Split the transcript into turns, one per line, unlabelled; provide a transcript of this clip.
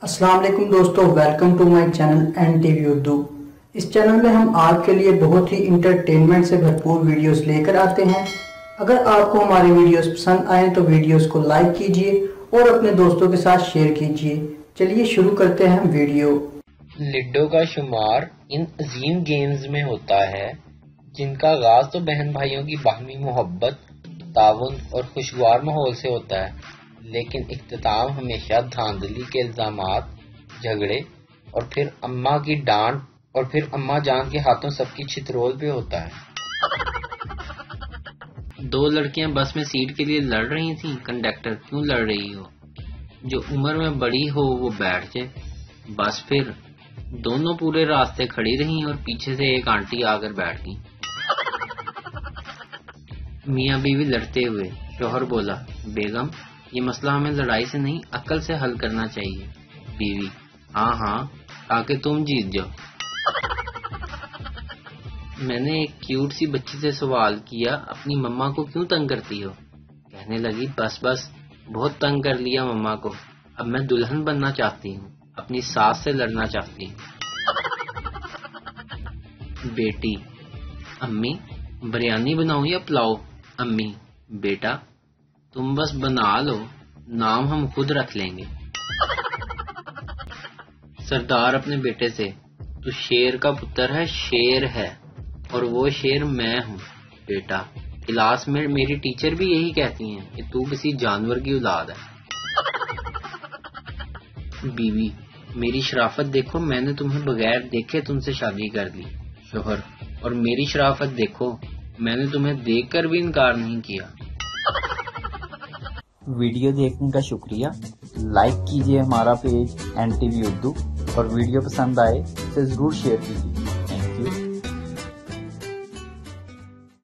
अस्सलाम वालेकुम दोस्तों, welcome to my channel NTV Urdu. इस चैनल में हम आपके लिए बहुत ही इंटरटेनमेंट से भरपूर वीडियोस लेकर आते हैं। अगर आपको हमारी वीडियोस पसंद आए तो वीडियोस को लाइक कीजिए और अपने दोस्तों के साथ शेयर कीजिए। चलिए शुरू करते हैं हम वीडियो।
लिडो का शुमार इन अजीम गेम्स में होता है जिनका आगाज तो बहन भाइयों की बाहमी मोहब्बत, ताउन और खुशगवार माहौल से होता है, लेकिन इख्तिताम हमेशा धांधली के इल्जामात, झगड़े और फिर अम्मा की डांट और फिर अम्मा जान के हाथों सबकी छितरोल पे होता है। दो लड़कियां बस में सीट के लिए लड़ रही थीं। कंडक्टर, क्यों लड़ रही हो? जो उम्र में बड़ी हो वो बैठ जाए। बस फिर दोनों पूरे रास्ते खड़ी रहीं और पीछे से एक आंटी आकर बैठ गई। मियाँ बीवी लड़ते हुए। शौहर बोला, बेगम, ये मसला हमें लड़ाई से नहीं अक्ल से हल करना चाहिए। बीवी, हाँ हाँ, ताकि तुम जीत जाओ। मैंने एक क्यूट सी बच्ची से सवाल किया, अपनी मम्मा को क्यों तंग करती हो? कहने लगी, बस बस, बहुत तंग कर लिया मम्मा को। अब मैं दुल्हन बनना चाहती हूँ, अपनी सास से लड़ना चाहती हूँ। बेटी, अम्मी, बिरयानी बनाऊं या पुलाव? अम्मी, बेटा, तुम बस बना लो, नाम हम खुद रख लेंगे। सरदार अपने बेटे से, तू शेर का पुत्र है, शेर है, और वो शेर मैं हूँ। बेटा, क्लास में मेरी टीचर भी यही कहती हैं कि तू किसी जानवर की औलाद है। बीवी, मेरी शराफत देखो, मैंने तुम्हें बगैर देखे तुमसे शादी कर ली। शोहर, और मेरी शराफत देखो, मैंने तुम्हें देखकर भी इनकार नहीं किया।
वीडियो देखने का शुक्रिया। लाइक कीजिए हमारा पेज NTV उर्दू और वीडियो पसंद आए तो जरूर शेयर कीजिए।